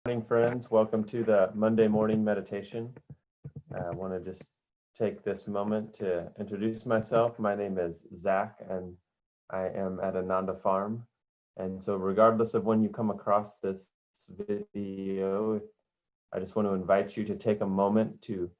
Morning, friends. Welcome to the Monday morning meditation. I want to just take this moment to introduce myself. My name is Zach, and I am at Ananda Farm. And so regardless of when you come across this video, I just want to invite you to take a moment to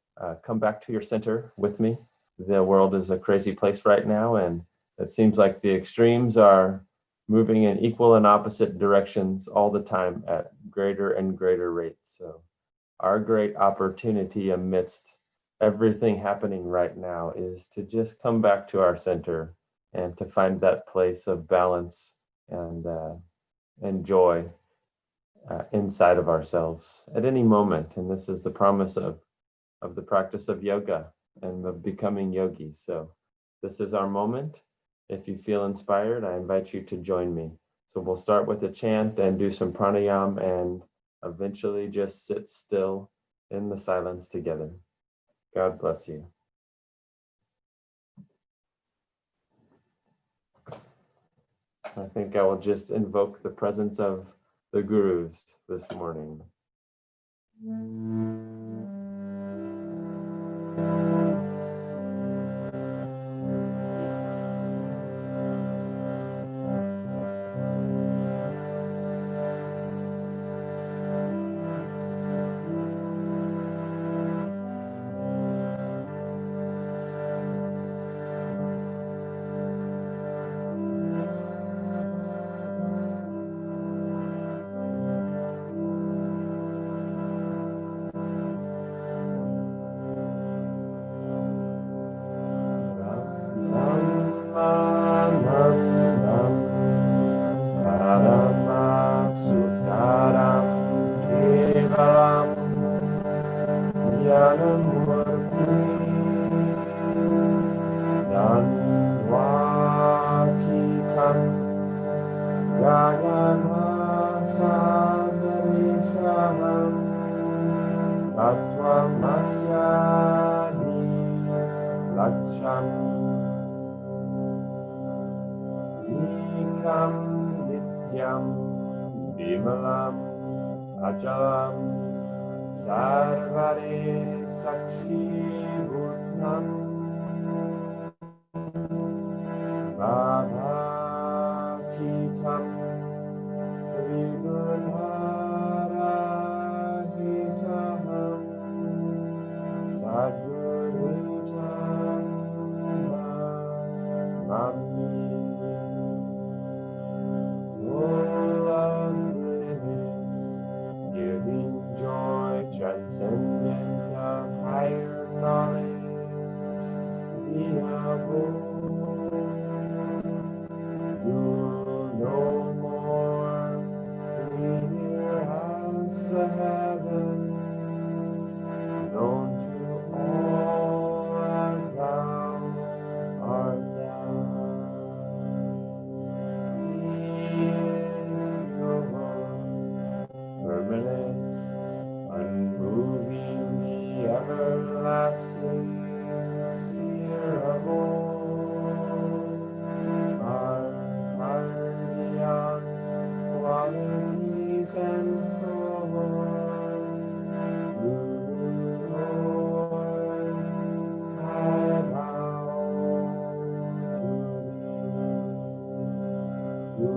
come back to your center with me. The world is a crazy place right now, and it seems like the extremes are moving in equal and opposite directions all the time at greater and greater rates. So our great opportunity amidst everything happening right now is to just come back to our center and to find that place of balance and joy inside of ourselves at any moment. And this is the promise of the practice of yoga and of becoming yogis. So this is our moment. If you feel inspired, I invite you to join me. So we'll start with a chant and do some pranayam and eventually just sit still in the silence together. God bless you. I think I will just invoke the presence of the gurus this morning. Ajalam sarvare sakshi bhutam bhavatitam tribunarahitam sadgurutam mami full of bliss, giving joy, transcendent of higher knowledge, the abode, do no more, clear as the heavens, known to all as thou art thou. He is pure, permanent, unmoving, the everlasting, seer of all, far, far beyond qualities and cause. Lord, I bow to thee.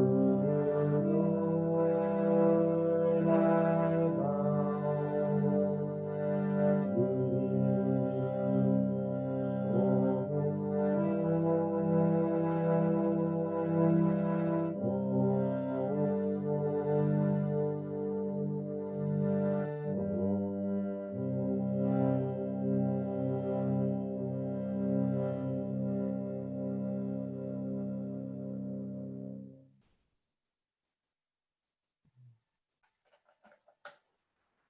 Lord, I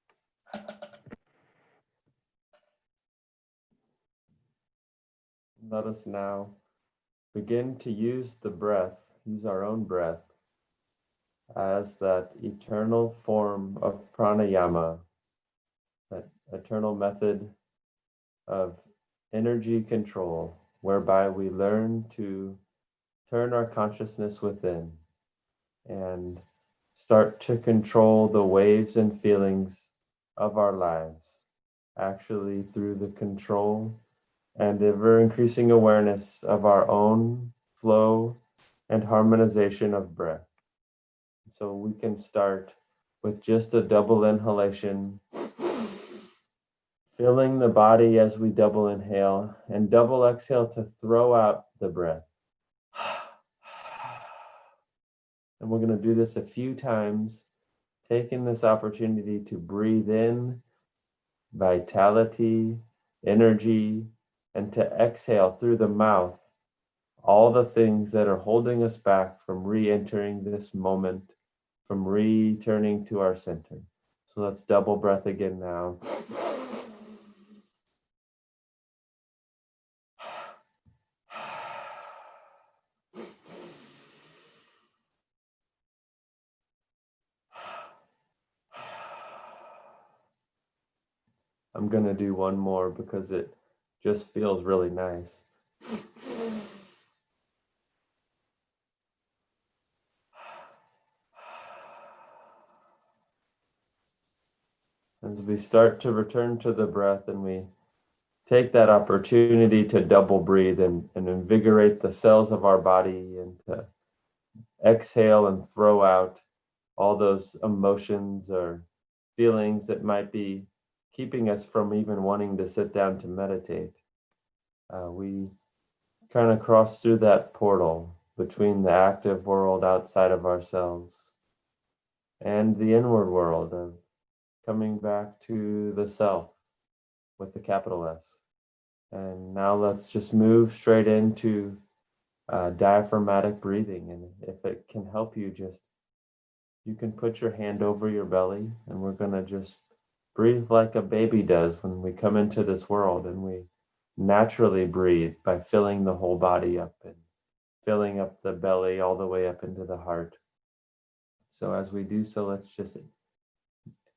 Let us now begin to use the breath, use our own breath, as that eternal form of pranayama, that eternal method of energy control, whereby we learn to turn our consciousness within and start to control the waves and feelings of our lives, actually through the control and ever increasing awareness of our own flow and harmonization of breath. So we can start with just a double inhalation, filling the body as we double inhale, and double exhale to throw out the breath. And we're going to do this a few times, taking this opportunity to breathe in vitality, energy, and to exhale through the mouth all the things that are holding us back from re-entering this moment, from returning to our center. So let's double breath again now. I'm going to do one more because it just feels really nice. As we start to return to the breath and we take that opportunity to double breathe and invigorate the cells of our body and to exhale and throw out all those emotions or feelings that might be keeping us from even wanting to sit down to meditate. We kind of cross through that portal between the active world outside of ourselves and the inward world of coming back to the self with the capital S. And now let's just move straight into diaphragmatic breathing. And if it can help you, you can put your hand over your belly, and we're going to just breathe like a baby does when we come into this world, and we naturally breathe by filling the whole body up and filling up the belly all the way up into the heart. So as we do so, let's just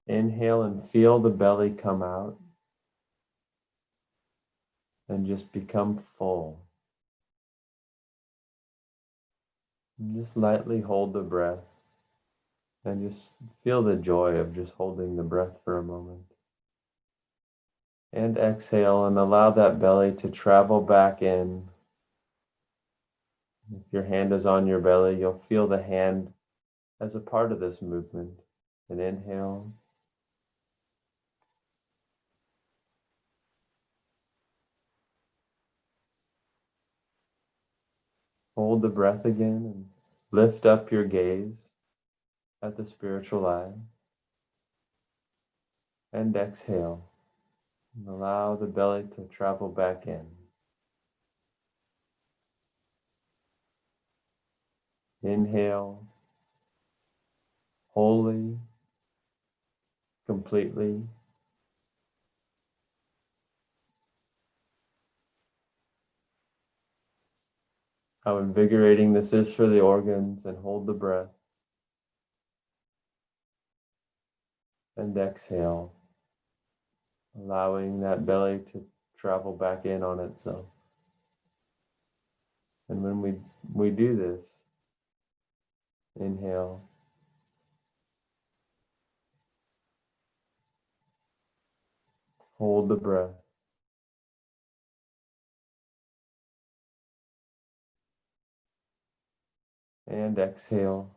inhale and feel the belly come out and just become full. And just lightly hold the breath and just feel the joy of just holding the breath for a moment. And exhale and allow that belly to travel back in. If your hand is on your belly, you'll feel the hand as a part of this movement. And inhale. Hold the breath again and lift up your gaze at the spiritual eye. And exhale. And allow the belly to travel back in. Inhale. Wholly. Completely. How invigorating this is for the organs, and hold the breath. And exhale, allowing that belly to travel back in on itself. And when we do this, inhale, hold the breath, and exhale.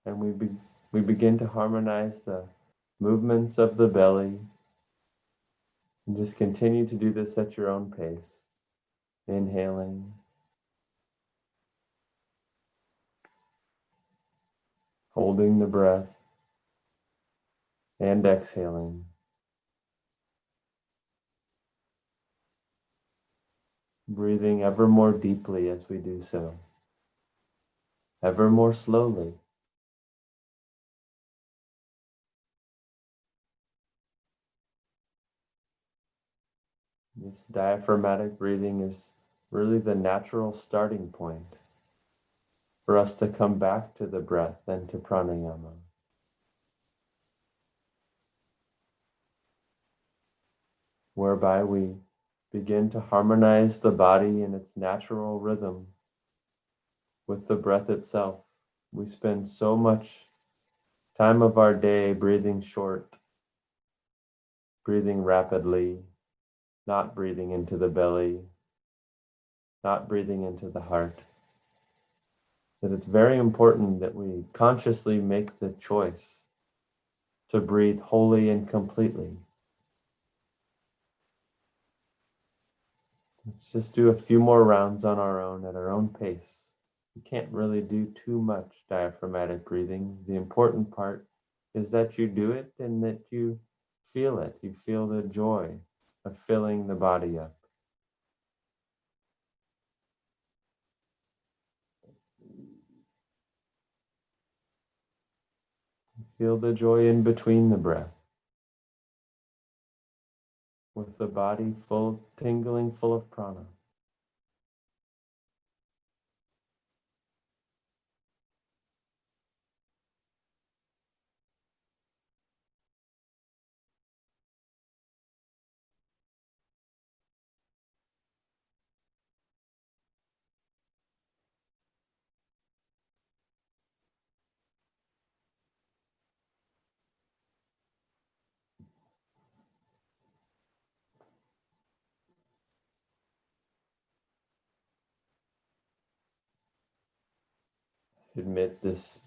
And we begin to harmonize the movements of the belly. And just continue to do this at your own pace. Inhaling, holding the breath, and exhaling. Breathing ever more deeply as we do so, ever more slowly. This diaphragmatic breathing is really the natural starting point for us to come back to the breath and to pranayama. Whereby we begin to harmonize the body in its natural rhythm with the breath itself. We spend so much time of our day breathing short, breathing rapidly, not breathing into the belly, not breathing into the heart. That it's very important that we consciously make the choice to breathe wholly and completely. Let's just do a few more rounds on our own at our own pace. You can't really do too much diaphragmatic breathing. The important part is that you do it and that you feel it. You feel the joy of filling the body up. Feel the joy in between the breath, with the body full, tingling full of prana. I admit this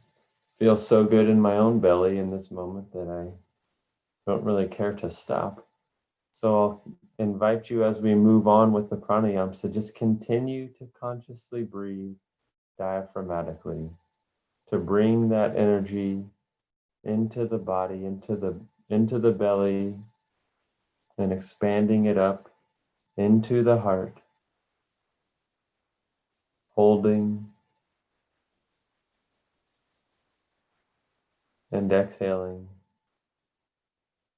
feels so good in my own belly in this moment that I don't really care to stop. So I'll invite you as we move on with the pranayams to just continue to consciously breathe diaphragmatically, to bring that energy into the body, into the belly, and expanding it up into the heart, holding and exhaling,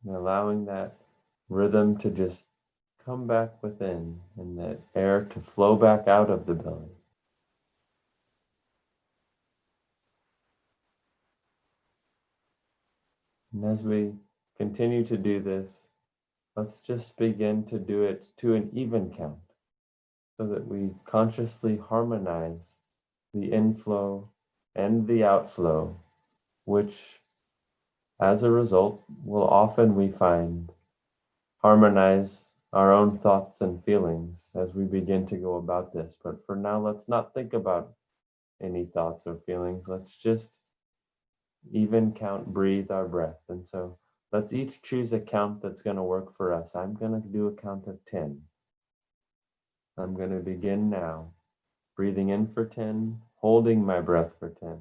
and allowing that rhythm to just come back within and that air to flow back out of the belly. And as we continue to do this, let's just begin to do it to an even count so that we consciously harmonize the inflow and the outflow, which as a result will often, we find, harmonize our own thoughts and feelings as we begin to go about this. But for now, let's not think about any thoughts or feelings. Let's just even count, breathe our breath. And so let's each choose a count that's going to work for us. I'm going to do a count of 10. I'm going to begin now, breathing in for 10, holding my breath for 10,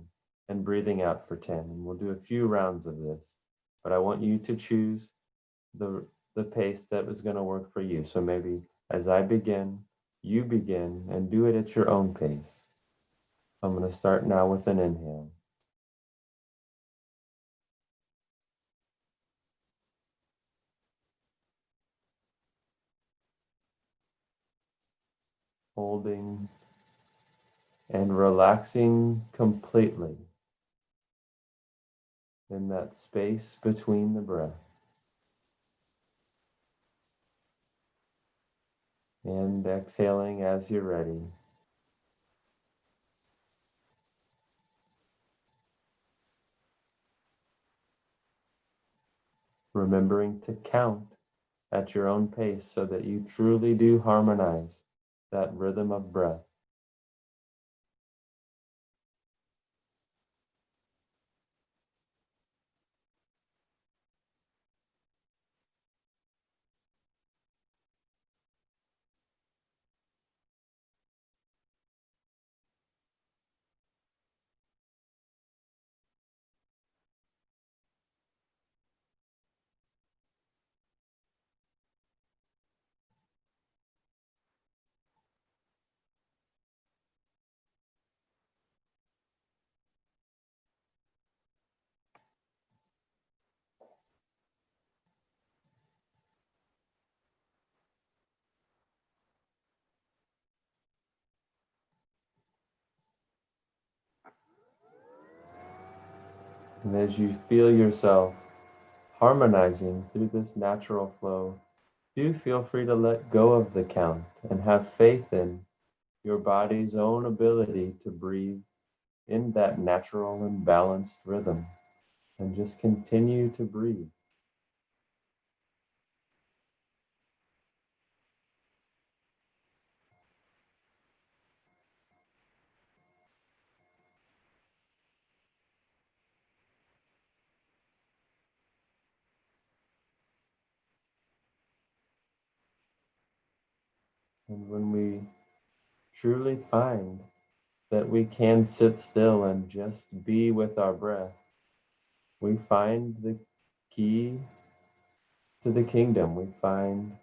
and breathing out for 10. And we'll do a few rounds of this, but I want you to choose the pace that is going to work for you. So maybe as I begin, you begin and do it at your own pace. I'm going to start now with an inhale. Holding and relaxing completely in that space between the breath. And exhaling as you're ready. Remembering to count at your own pace so that you truly do harmonize that rhythm of breath. And as you feel yourself harmonizing through this natural flow, do feel free to let go of the count and have faith in your body's own ability to breathe in that natural and balanced rhythm, and just continue to breathe. And when we truly find that we can sit still and just be with our breath, we find the key to the kingdom. We find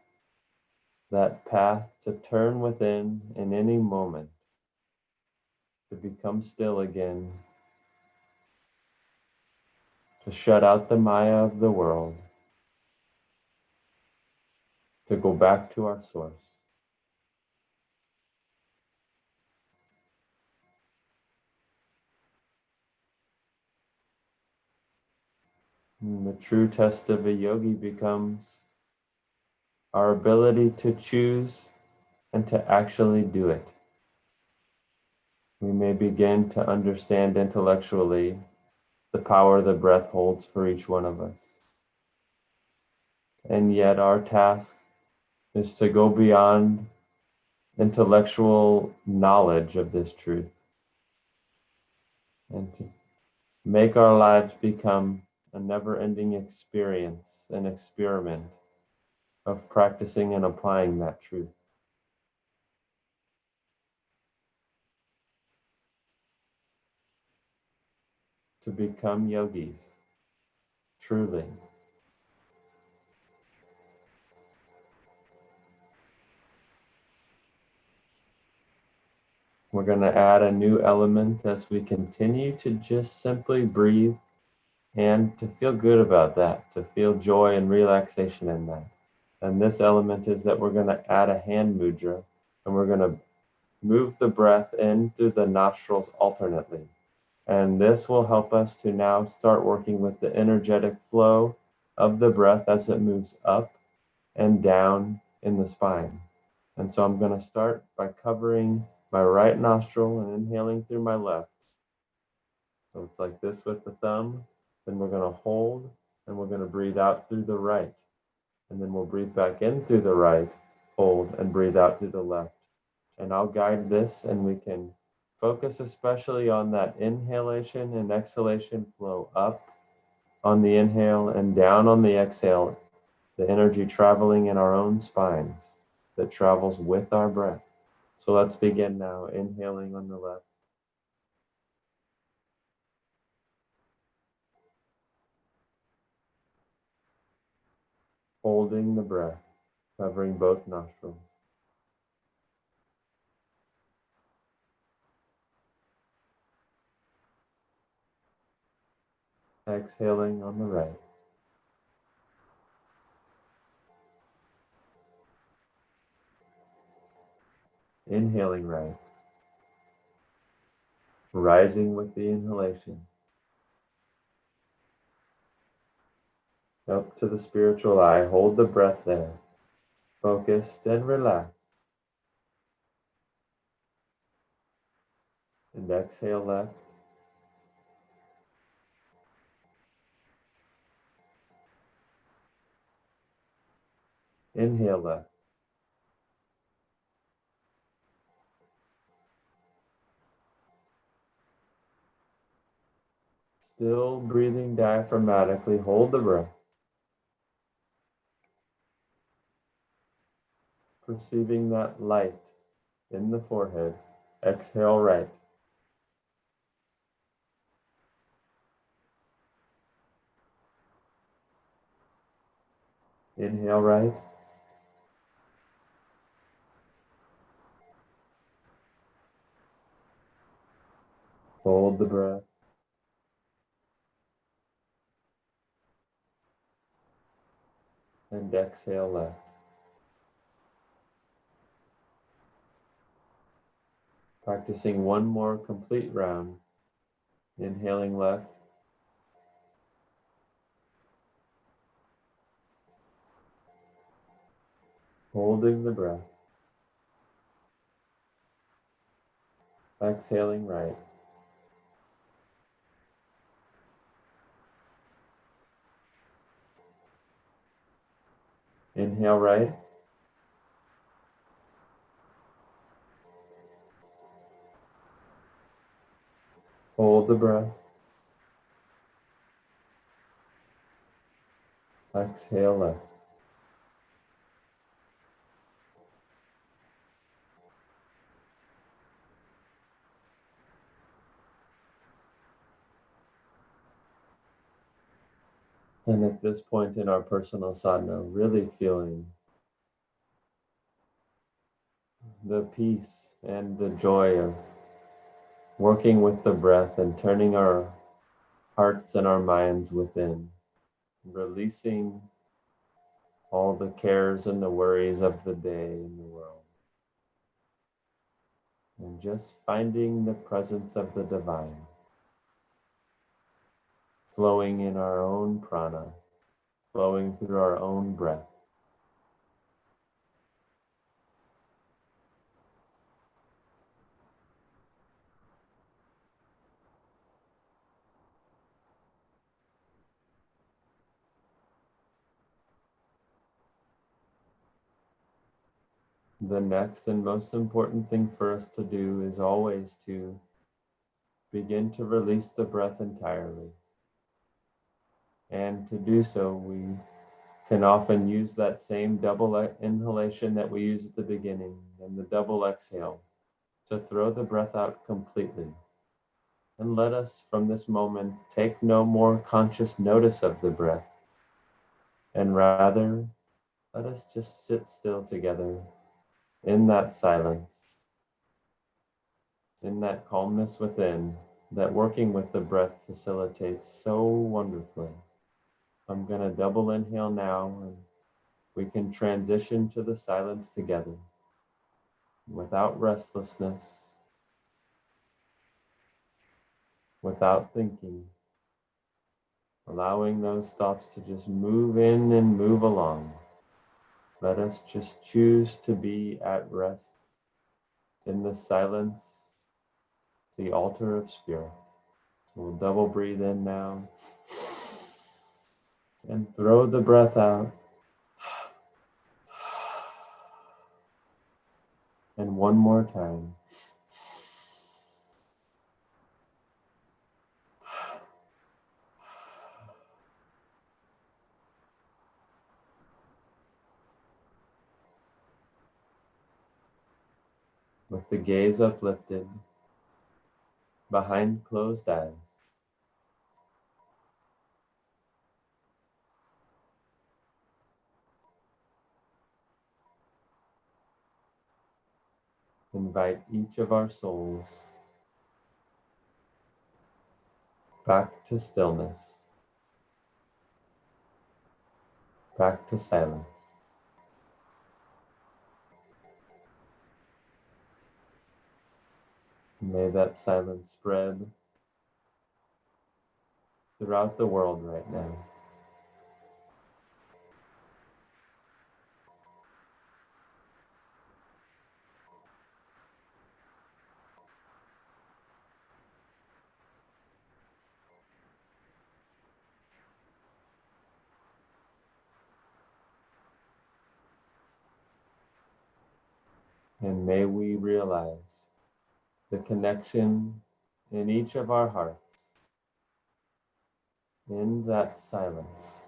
that path to turn within in any moment, to become still again, to shut out the Maya of the world, to go back to our source. And the true test of a yogi becomes our ability to choose and to actually do it. We may begin to understand intellectually the power the breath holds for each one of us. And yet our task is to go beyond intellectual knowledge of this truth and to make our lives become a never-ending experience, an experiment of practicing and applying that truth. To become yogis, truly. We're going to add a new element as we continue to just simply breathe and to feel good about that, to feel joy and relaxation in that. And this element is that we're going to add a hand mudra, and we're going to move the breath in through the nostrils alternately. And this will help us to now start working with the energetic flow of the breath as it moves up and down in the spine. And so I'm going to start by covering my right nostril and inhaling through my left. So it's like this with the thumb. Then we're going to hold and we're going to breathe out through the right. And then we'll breathe back in through the right, hold, and breathe out through the left. And I'll guide this, and we can focus especially on that inhalation and exhalation flow up on the inhale and down on the exhale, the energy traveling in our own spines that travels with our breath. So let's begin now, inhaling on the left. Holding the breath, covering both nostrils. Exhaling on the right. Inhaling right. Rising with the inhalation. Up to the spiritual eye. Hold the breath there. Focused and relaxed. And exhale left. Inhale left. Still breathing diaphragmatically. Hold the breath. Perceiving that light in the forehead. Exhale right. Inhale right. Hold the breath. And exhale left. Practicing one more complete round. Inhaling left. Holding the breath. Exhaling right. Inhale right. Hold the breath. Exhale left. And at this point in our personal sadhana, really feeling the peace and the joy of working with the breath and turning our hearts and our minds within, releasing all the cares and the worries of the day in the world, and just finding the presence of the divine flowing in our own prana, flowing through our own breath. The next and most important thing for us to do is always to begin to release the breath entirely. And to do so, we can often use that same double inhalation that we use at the beginning and the double exhale to throw the breath out completely. And let us, from this moment, take no more conscious notice of the breath, and rather let us just sit still together in that silence, in that calmness within, that working with the breath facilitates so wonderfully. I'm going to double inhale now, and we can transition to the silence together without restlessness, without thinking, allowing those thoughts to just move in and move along. Let us just choose to be at rest in the silence, the altar of spirit. So we'll double breathe in now and throw the breath out. And one more time. With the gaze uplifted, behind closed eyes, invite each of our souls back to stillness, back to silence. May that silence spread throughout the world right now. And may we realize the connection in each of our hearts in that silence.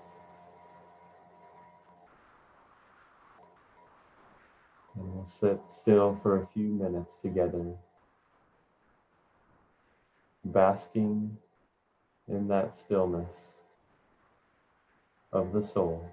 And we'll sit still for a few minutes together, basking in that stillness of the soul.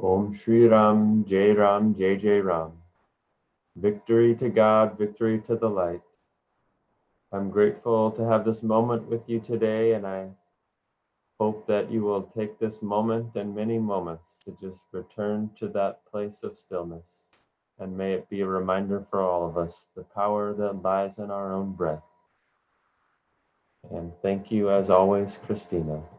Om Shri Ram, Jai Ram, Jai Jai Ram. Victory to God, victory to the light. I'm grateful to have this moment with you today, and I hope that you will take this moment and many moments to just return to that place of stillness. And may it be a reminder for all of us, the power that lies in our own breath. And thank you, as always, Christina.